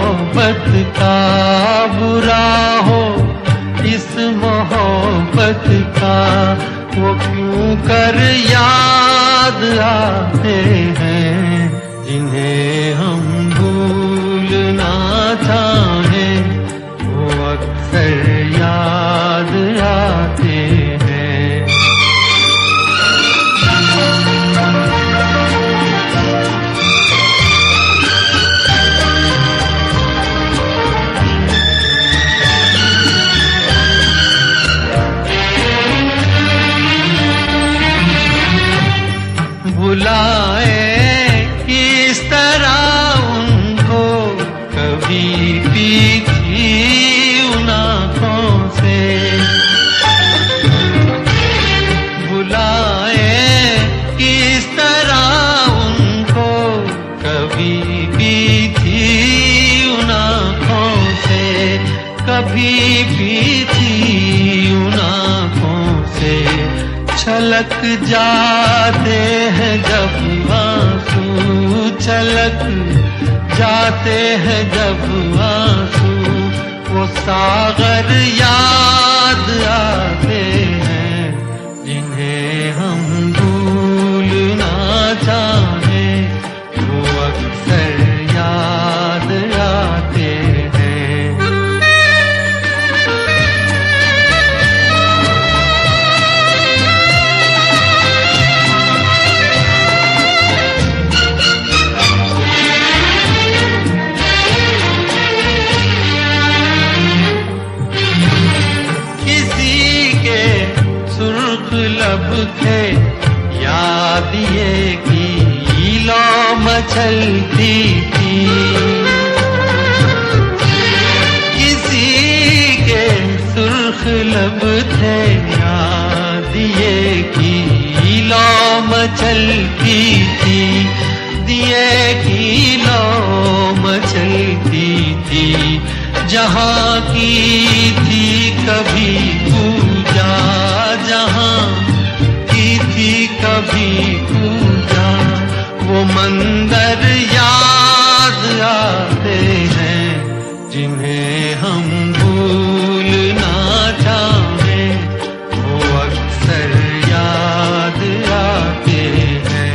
मोहब्बत का बुरा हो, इस मोहब्बत का वो क्यों कर याद आते हैं, जिन्हें हम भूलना चाहें वो अक्सर याद आते हैं। बुलाए किस तरह उनको, कभी पीछी उन आँखों से। बुलाए किस तरह उनको, कभी पीछी उन आँखों से, कभी पीछी उन आँखों से। छलक जाते हैं जब आंसू, छलक जाते हैं जब आंसू, वो सागर याद आते हैं, जिन्हें हम भूलना चाहें वो अक्सर याद आते हैं। लब थे याद ये की लो मचलती थी, किसी के सुर्ख लब थे याद ये की लो मचलती थी, दिए की लो मचलती थी। जहाँ की थी कभी पूजा, जहाँ थी कभी पूजा, वो मंदिर याद आते हैं, जिन्हें हम भूलना चाहें वो अक्सर याद आते हैं।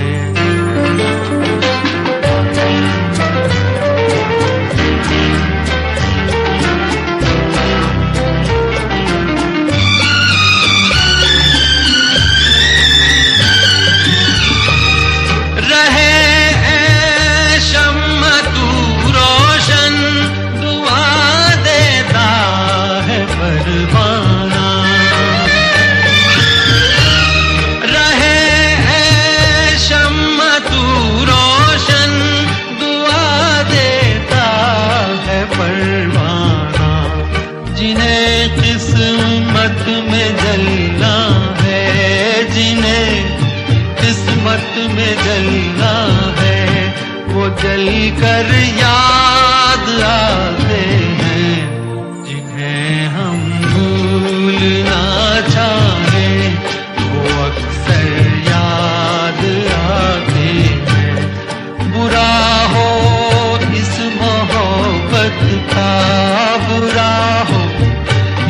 जिन्हें किस्मत में जलना है, जिन्हें किस्मत में जलना है, वो जल कर याद आते हैं, जिन्हें हम भूलना चाहें वो अक्सर याद आते हैं। बुरा हो इस मोहब्बत का, बुरा हो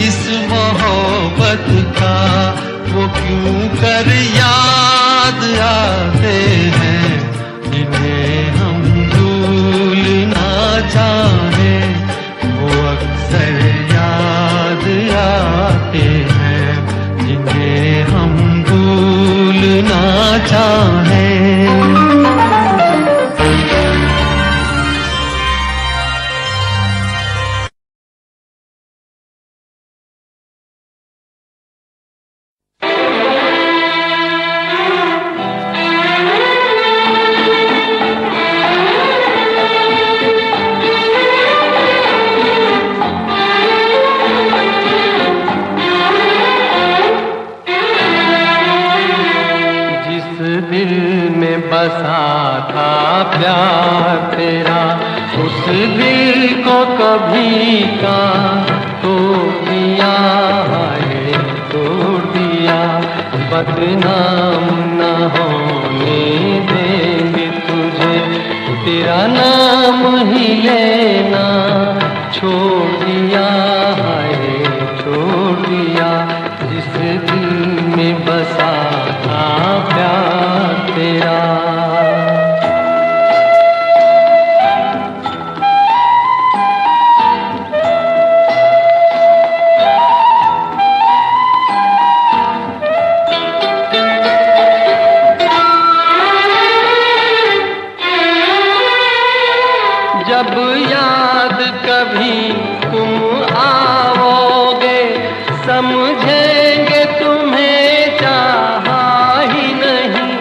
इस मोहब्बत का, वो क्यों कर याद आते हैं, जिन्हें हम भूलना चाहें वो अक्सर याद आते हैं, जिन्हें हम भूलना चाहें। बसा था प्यार तेरा, उस दिल को कभी का तोड़ दिया है, तोड़ दिया। बदनाम न होने देंगे तुझे, तेरा नाम ही लेना नहीं तुम आओगे, समझेंगे तुम्हें चाहा ही नहीं,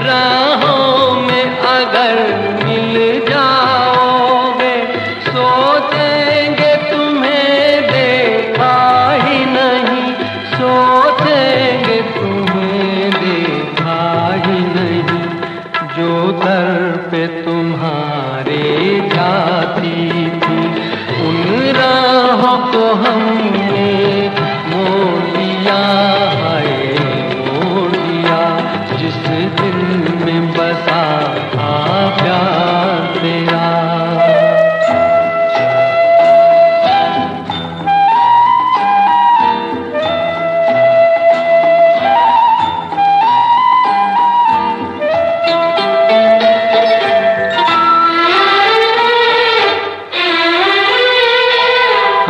राहों में अगर मिल जाओगे, सोचेंगे तुम्हें देखा ही नहीं, सोचेंगे तुम्हें देखा ही नहीं। जो दर पे तुम्हारे जाती थी, उन राहों को हमने मोड़ दिया है, मोड़ दिया। जिस दिल में बसा था प्यार तेरा।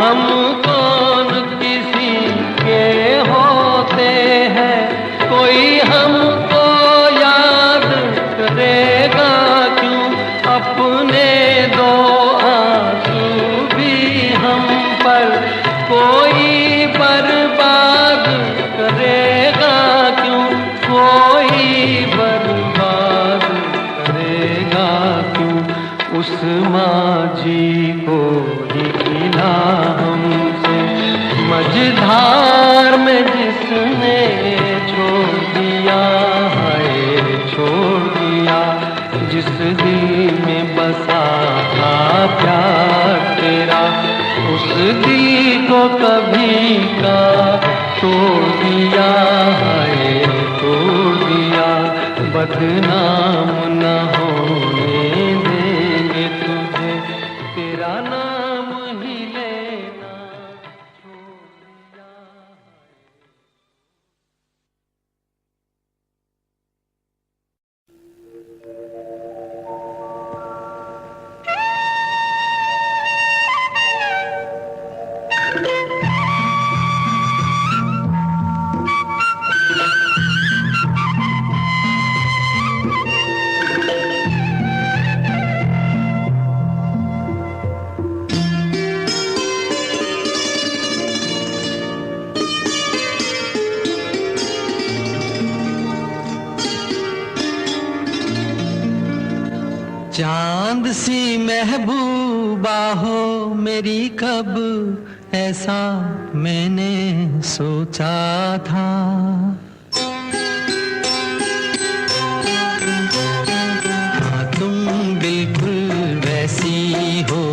हम कौन किसी के होते हैं, कोई हमको याद करेगा क्यों, अपने दो आंसू भी हम पर कोई बर्बाद करेगा क्यों, कोई बर्बाद करेगा क्यों। उस माझी को ही मिला हमसे मझधार में जिसने छोड़ दिया है, छोड़ दिया। जिस दिल में बसा था प्यार तेरा, उस दिल को कभी का तोड़ दिया है, तोड़ दिया। बदनाम न होने देंगे तुझे, तेरा नाम ही लेना छोड़ दिया है। चांद सी महबूबा हो मेरी, कब ऐसा मैंने सोचा था। हाँ तुम बिल्कुल वैसी हो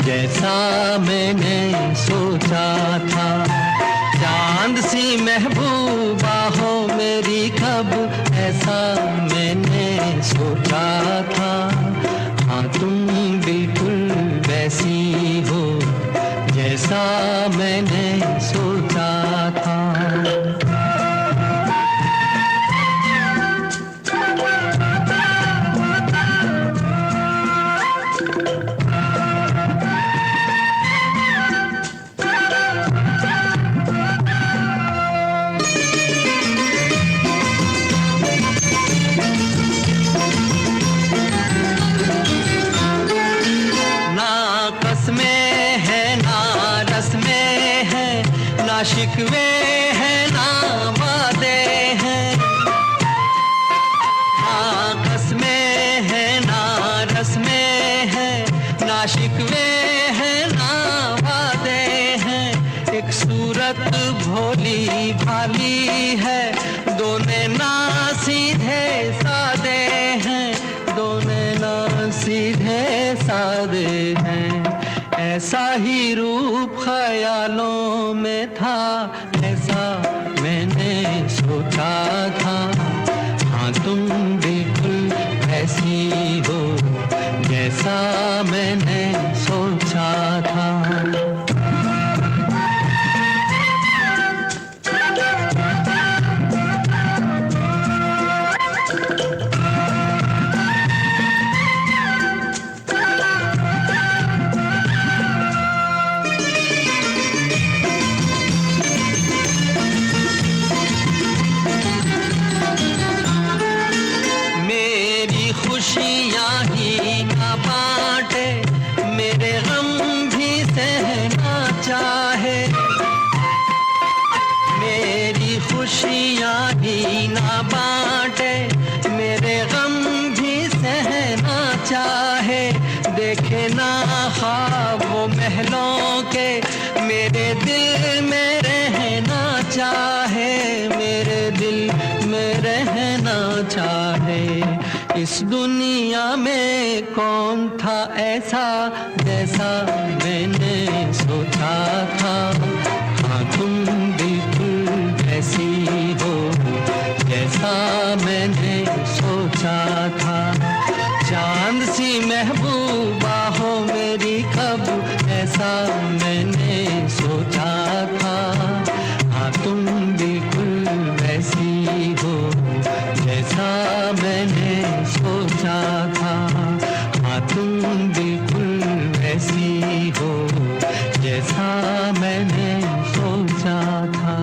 जैसा मैंने सोचा था। चांद सी महबूबा हो मेरी, कब ऐसा मैंने सोचा था। हाँ तुम बिल्कुल वैसी हो जैसा मैंने सोचा था। शिकवे हैं ना वादे हैं, ना कसमें हैं ना रस्में हैं, ना शिकवे हैं ना वादे हैं। एक सूरत भोली भाली है, दोनों ना सीधे सादे हैं, दोनों ना सीधे सादे हैं। ऐसा ही रूप ख्यालों में था, ऐसा मैंने सोचा था। हाँ तुम बिल्कुल ऐसी हो जैसा मैंने सोचा था। खुशियाँ ही ना बांटे, मेरे गम भी भी ना बांटे, मेरे गम भी सहना चाहे, देखे ना ख्वाब वो महलों के, मेरे दिल में रहना चाहे, मेरे दिल में रहना चाहे। इस दुनिया में कौन था ऐसा जैसा मैंने सोचा था, हाँ तुम बिल्कुल ऐसी हो जैसा मैंने सोचा था। चांद सी महबूबा हो मेरी कब ऐसा मैंने सोचा था, हाँ तुम बिल्कुल वैसी हो जैसा मैंने सोचा था, हाँ तुम बिल्कुल वैसी हो जैसा मैंने सोचा था।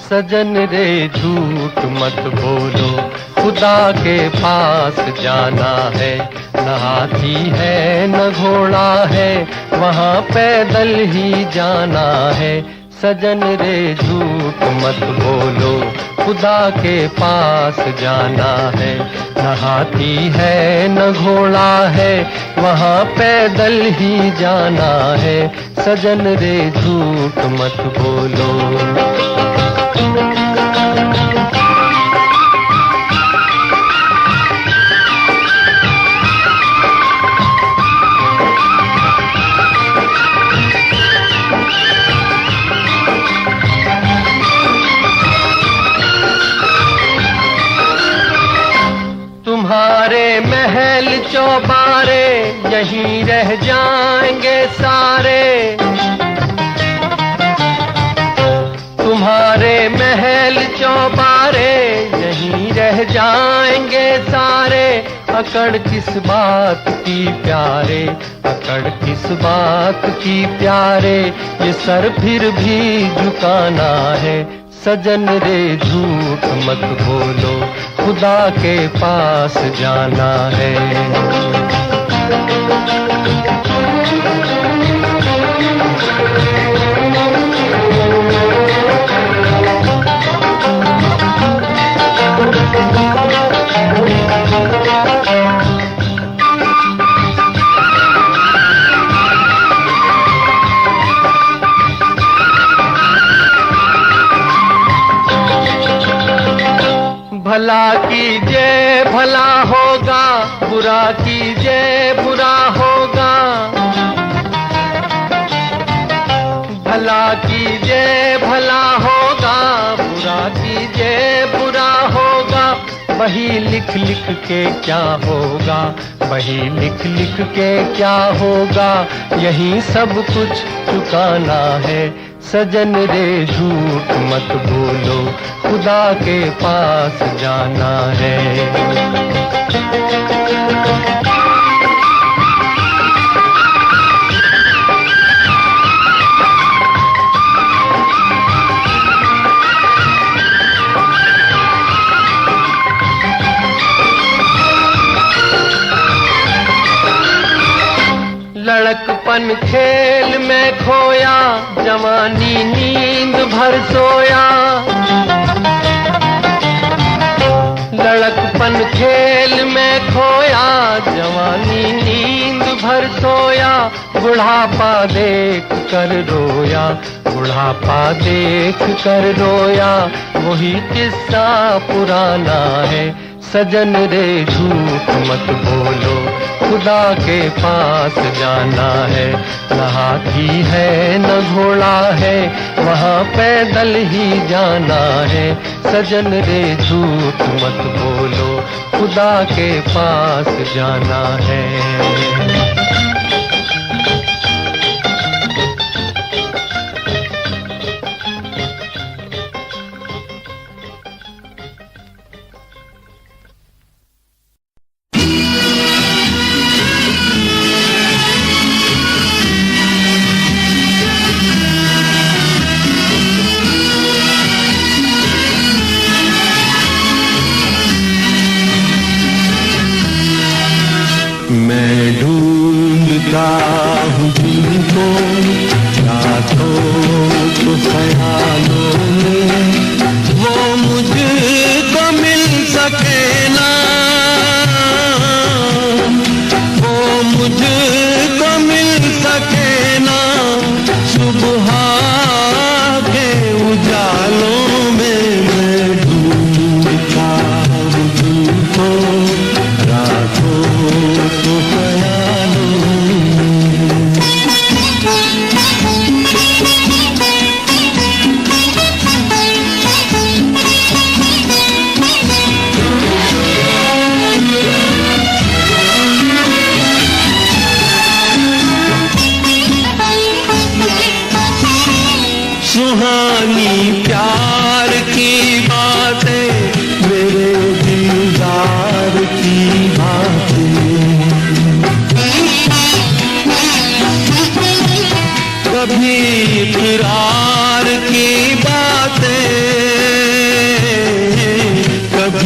सजन रे झूठ मत बोलो, खुदा के पास जाना है, न हाथी है न घोड़ा है, वहाँ पैदल ही जाना है। सजन रे झूठ मत बोलो, खुदा के पास जाना है, न हाथी है न घोड़ा है, वहाँ पैदल ही जाना है। सजन रे झूठ मत बोलो। तुम्हारे महल चौबारे यहीं रह जाएंगे सारे, तुम्हारे महल चौबारे यहीं रह जाएंगे सारे। अकड़ किस बात की प्यारे, अकड़ किस बात की प्यारे, ये सर फिर भी झुकाना है। सजन रे झूठ मत बोलो, खुदा के पास जाना है। भला कीजिए भला होगा, बुरा कीजिए बुरा होगा, भला कीजिए भला होगा, बुरा कीजिए बुरा होगा। वही लिख लिख के क्या होगा, वही लिख लिख के क्या होगा, यही सब कुछ चुकाना है। सजन रे झूठ मत बोलो, खुदा के पास जाना है। लड़कपन खेल में खोया, जवानी नींद भर सोया, लड़कपन खेल में खोया, जवानी नींद भर सोया। बुढ़ापा देख कर रोया, बुढ़ापा देख कर रोया, वही किस्सा पुराना है। सजन रे झूठ मत बोलो, खुदा के पास जाना है। न हाथी है न घोड़ा है, वहाँ पैदल ही जाना है। सजन रे झूठ मत बोलो, खुदा के पास जाना है।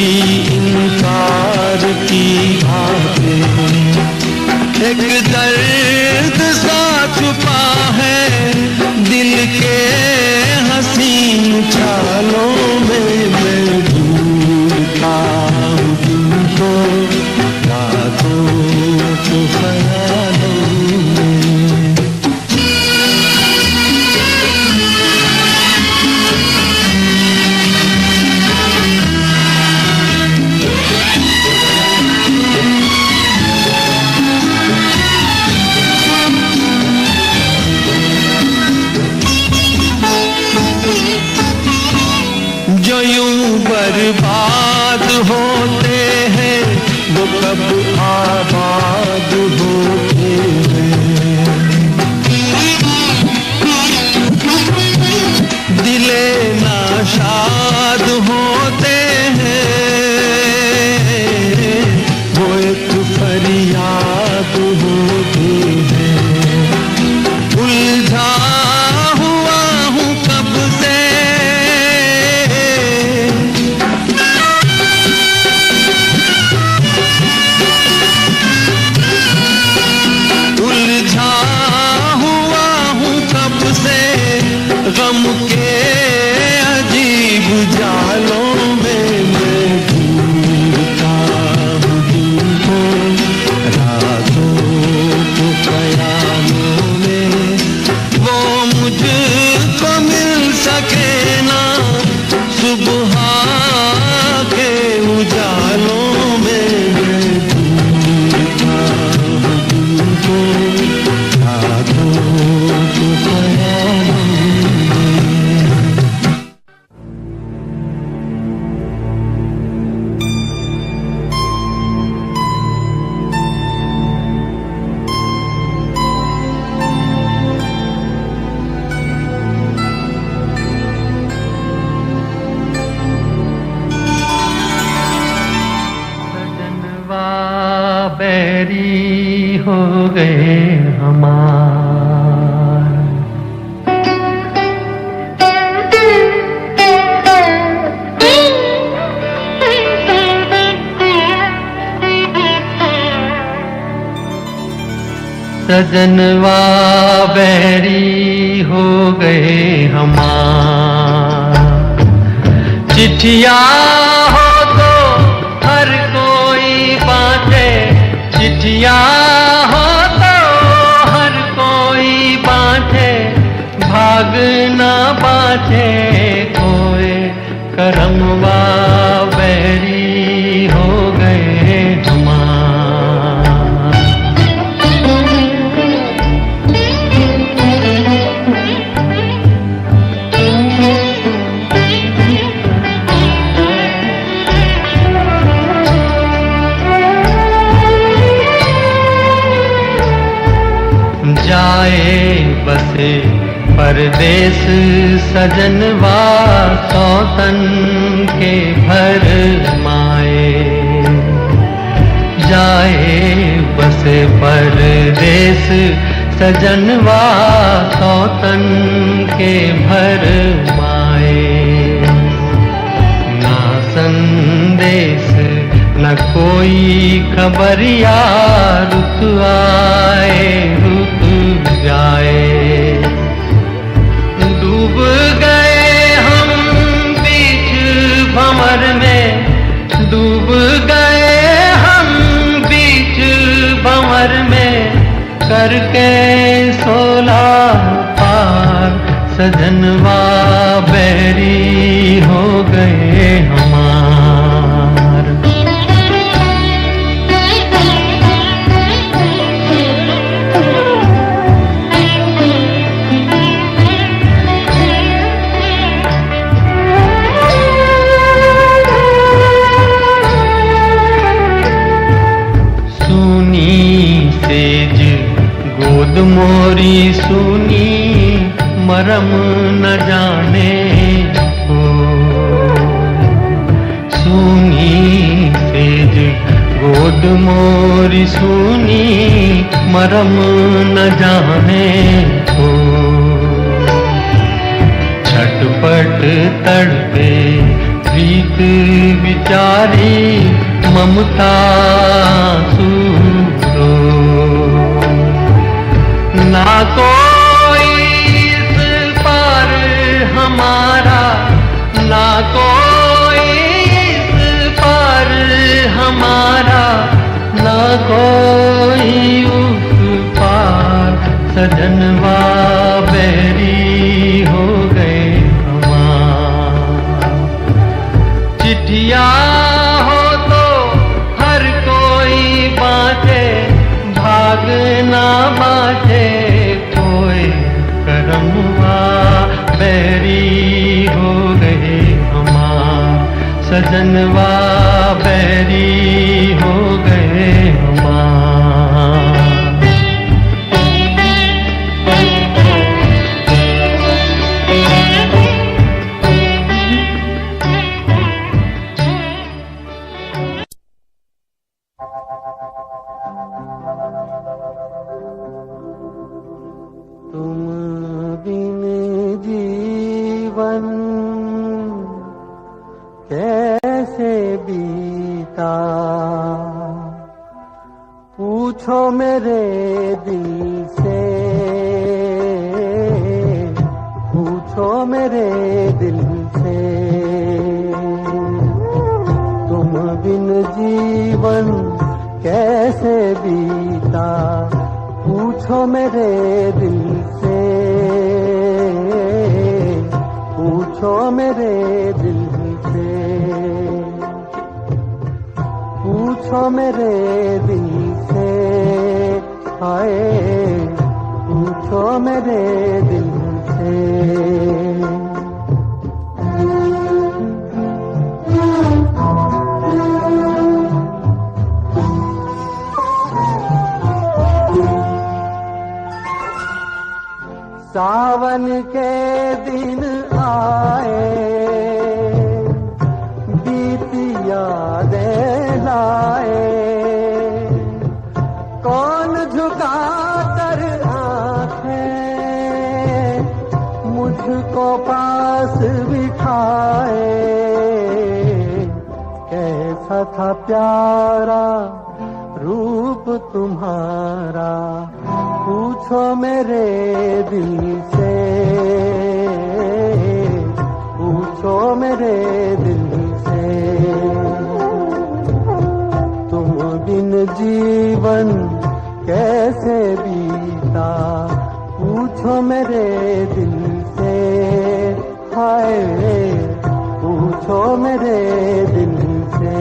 इनकार की बातें, एक दर्द सा छुपा है दिल के हसीन ख्यालों में। मैं ढूंढता हूँ तुमको रातों को ख्यालों में। जो यूं बर्बाद होते हैं वो कब आबाद होते हैं। दिले नाशाद होते हैं वो एक फरियाद होते हैं। उलझा हुआ हूँ कब से गम के अजीब जालों में। मैं ढूंढता हूँ तुमको रातों को ख्यालों में। वो मुझको मिल सके ना सुबह के उजालों में। मैं ढूंढता हूँ तुमको रातों को ख्यालों में। बैरी हो गए हमार, सजनवा बैरी हो गए हमार। चिट्ठिया हो तो हर कोई बांटे, चिट्ठिया हो तो हर कोई बांटे। भाग ना बाँचे कोई करमवा बैरी हो गए हमार। जाए बसे परदेस सजनवा सौतन के भर माए। जाए बसे परदेस सजनवा सौतन के भर माए। ना संदेश न कोई खबरिया, रुत आए रुत जाए। डूब गए हम बीच भंवर में, डूब गए हम बीच भंवर में। करके सोला पार सजनवा बैरी हो गए हमार। गोद मोरी सुनी मरम न जाने हो। सुनी सेज गोद मोरी सुनी मरम न जाने हो। छटपट तड़पे प्रीत बिचारी ममता सूरो, ना कोई इस पार हमारा, ना कोई इस पार हमारा, ना कोई उस पार। सजनवा बैरी हो गए हमार। चिट्ठिया हो तो हर कोई बाटे, भागना बाटे कोई करमवा। बैरी हो गए हमार, सजनवा बैरी हो गए हमार। तुम बिन जीवन कैसे बीता, पूछो मेरे दिल से, पूछो मेरे दिल से। तुम बिन जीवन कैसे बीता, पूछो मेरे दिल से, पूछो मेरे दिल से, पूछो मेरे दिल से। हाय पूछो मेरे दिल से। सावन के दिन आए, बीती यादें लाए, कौन झुका कर आंखें मुझको पास बिठाए। कैसा था प्यारा रूप तुम्हारा, पूछो मेरे दिल से, पूछो मेरे दिल से। तुम बिन जीवन कैसे बीता, पूछो मेरे दिल से। हाय पूछो मेरे दिल से।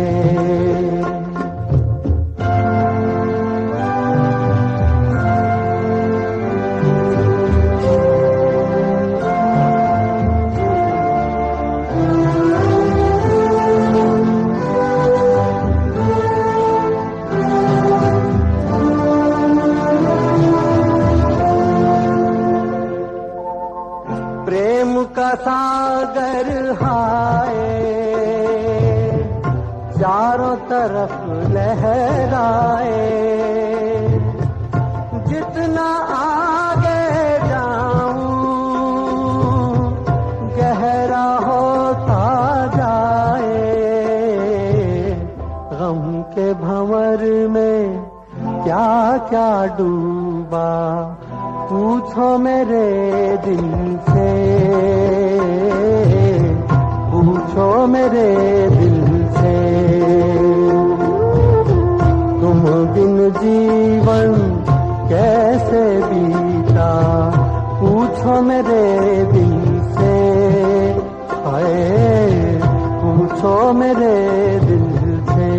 का सागर हाय चारों तरफ लहराए, जितना आगे जाऊं गहरा होता जाए। गम के भंवर में क्या क्या डूबा, पूछो मेरे दिल से, पूछो मेरे दिल से। तुम बिन जीवन कैसे बीता, पूछो मेरे दिल से। हाय पूछो मेरे दिल से।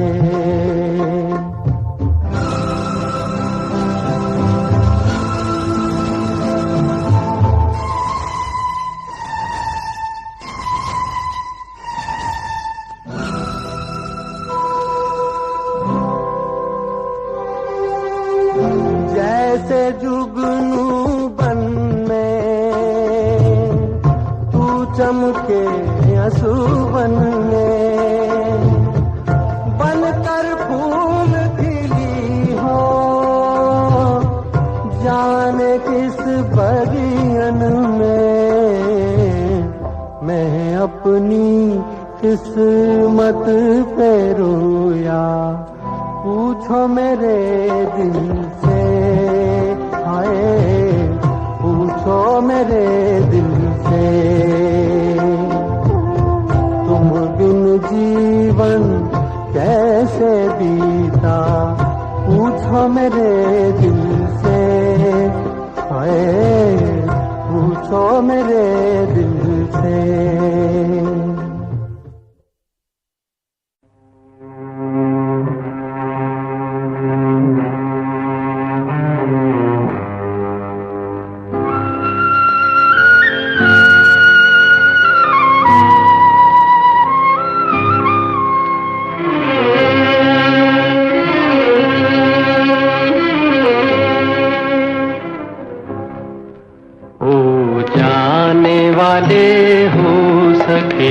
जैसे जुगनू बन में तू चमके असुवन में, बनकर फूल खिली हो जाने किस बगियन में। मैं अपनी किस्मत पे रोया पूछो मेरे दिल से, हाय पूछो मेरे दिल से। तुम बिन जीवन कैसे बीता पूछो मेरे दिल से, हाय पूछो मेरे दिल से।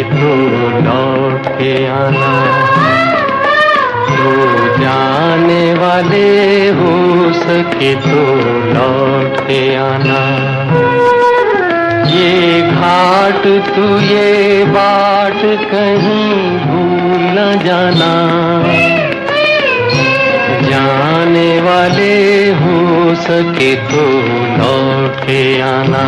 तो लौट के आना, तो जाने वाले हो सके तो लौट के आना। ये घाट तू ये बाट कहीं भूल न जाना, जाने वाले हो सके तो लौट के आना।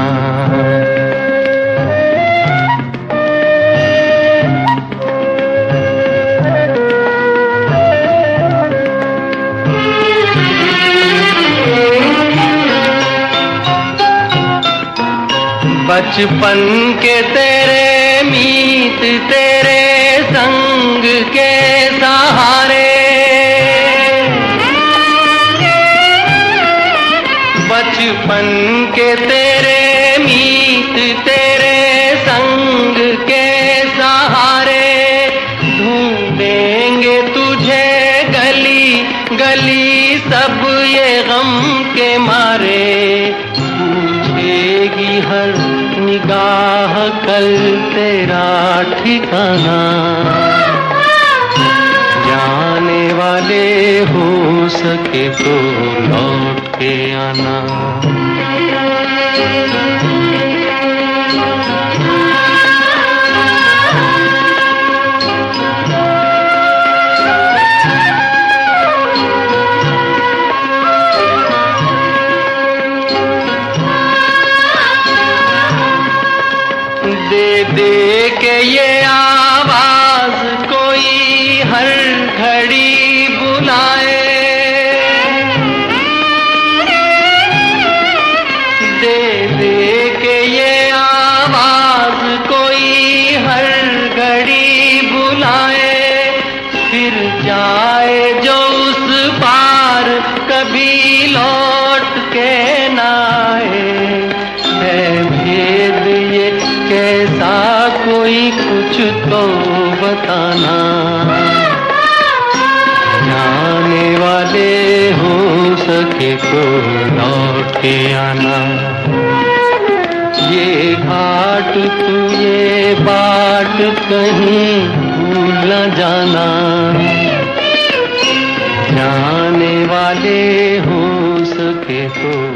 बचपन के तेरे मीत तेरे संग के सहारे, बचपन के तेरे मीत तेरे संग के सहारे, ढूंढेंगे तुझे गली गली सब ये गम के मारे। पूछेगी हर निगाह कल तेरा ठिकाना, जाने वाले हो सके तो लौट के आना। दे दे के ये आवाज कोई हर घड़ी बुलाए, दे दे के ये आवाज कोई हर घड़ी बुलाए। फिर जाए जो उस पार कभी लौट के ना आए। है भेद ये कैसा कोई कुछ तो बताना, जाने वाले हो सके तो लौट के आना। ये घाट तू ये बाट कहीं भूल न जाना, जाने वाले हो सके तो